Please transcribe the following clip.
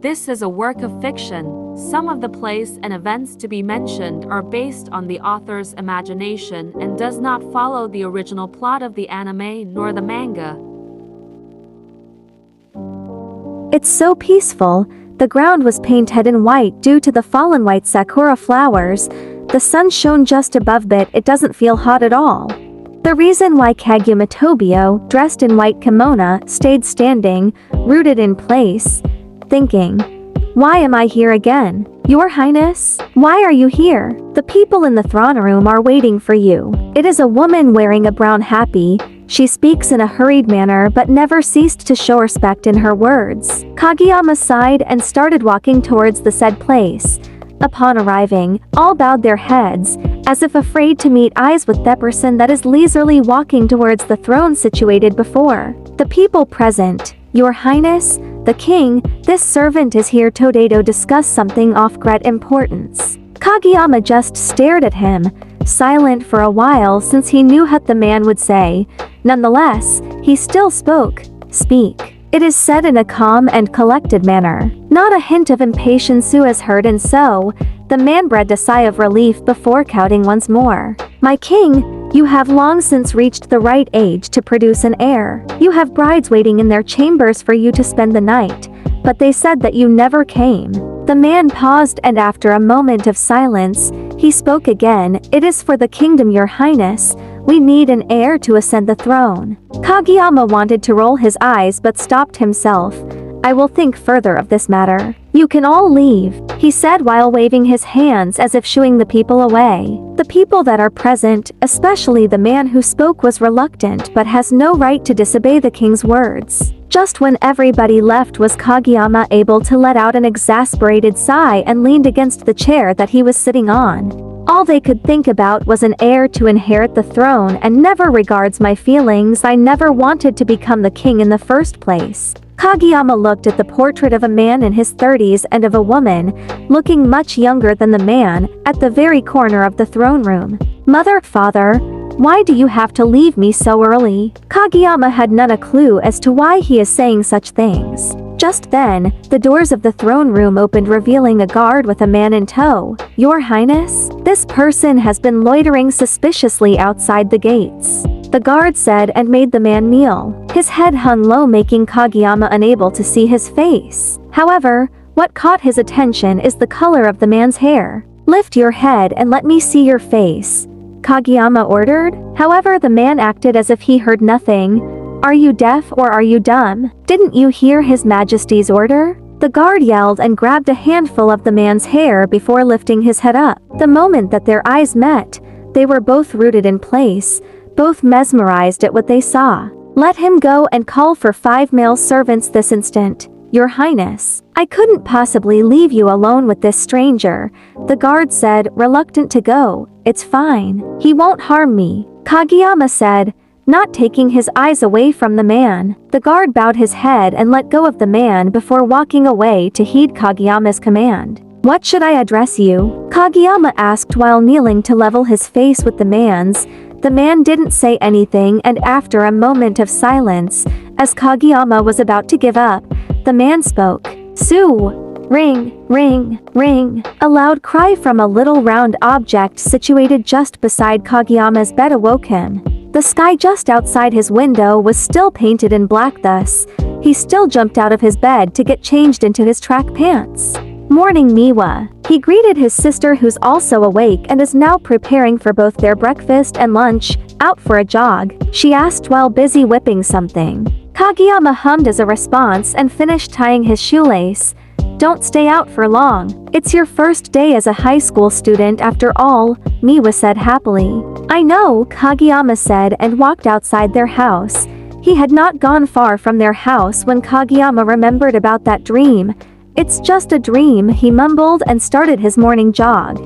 This is a work of fiction. Some of the place and events to be mentioned are based on the author's imagination and does not follow the original plot of the anime nor the manga. It's so peaceful. The ground was painted in white due to the fallen white sakura flowers. The sun shone just above it doesn't feel hot at all. The reason why Kageyama Tobio, dressed in white kimono, stayed standing, rooted in place, thinking, "Why am I here again? Your Highness? Why are you here? The people in the throne room are waiting for you." It is a woman wearing a brown happy. She speaks in a hurried manner but never ceased to show respect in her words. Kageyama sighed and started walking towards the said place. Upon arriving, all bowed their heads, as if afraid to meet eyes with the person that is leisurely walking towards the throne situated before. The people present, "Your Highness, the king, this servant is here to discuss something of great importance." Kageyama just stared at him, silent for a while since he knew what the man would say. Nonetheless, he still spoke. "Speak." It is said in a calm and collected manner. Not a hint of impatience was heard, and so, the man breathed a sigh of relief before counting once more. "My king, you have long since reached the right age to produce an heir. You have brides waiting in their chambers for you to spend the night, but they said that you never came." The man paused and after a moment of silence, he spoke again. "It is for the kingdom, Your Highness. We need an heir to ascend the throne." Kageyama wanted to roll his eyes but stopped himself. "I will think further of this matter. You can all leave," he said while waving his hands as if shooing the people away. The people that are present, especially the man who spoke, was reluctant but has no right to disobey the king's words. Just when everybody left was Kageyama able to let out an exasperated sigh and leaned against the chair that he was sitting on. "All they could think about was an heir to inherit the throne and never regards my feelings. I never wanted to become the king in the first place." Kageyama looked at the portrait of a man in his 30s and of a woman, looking much younger than the man, at the very corner of the throne room. "Mother, father, why do you have to leave me so early?" Kageyama had none a clue as to why he is saying such things. Just then, the doors of the throne room opened, revealing a guard with a man in tow. "Your Highness, this person has been loitering suspiciously outside the gates," the guard said and made the man kneel. His head hung low, making Kageyama unable to see his face. However, what caught his attention is the color of the man's hair. "Lift your head and let me see your face," Kageyama ordered. However, the man acted as if he heard nothing. "Are you deaf or are you dumb? Didn't you hear His Majesty's order?" The guard yelled and grabbed a handful of the man's hair before lifting his head up. The moment that their eyes met, they were both rooted in place, both mesmerized at what they saw. "Let him go and call for 5 male servants this instant, Your Highness. I couldn't possibly leave you alone with this stranger," the guard said, reluctant to go. "It's fine. He won't harm me," Kageyama said, not taking his eyes away from the man. The guard bowed his head and let go of the man before walking away to heed Kageyama's command. "What should I address you?" Kageyama asked while kneeling to level his face with the man's. The man didn't say anything, and after a moment of silence, as Kageyama was about to give up, the man spoke. "Sue! Ring, ring, ring." A loud cry from a little round object situated just beside Kageyama's bed awoke him. The sky just outside his window was still painted in black, thus, he still jumped out of his bed to get changed into his track pants. "Morning, Miwa." He greeted his sister, who's also awake and is now preparing for both their breakfast and lunch. "Out for a jog?" she asked while busy whipping something. Kageyama hummed as a response and finished tying his shoelace. "Don't stay out for long. It's your first day as a high school student after all," Miwa said happily. "I know," Kageyama said and walked outside their house. He had not gone far from their house when Kageyama remembered about that dream. "It's just a dream," he mumbled and started his morning jog.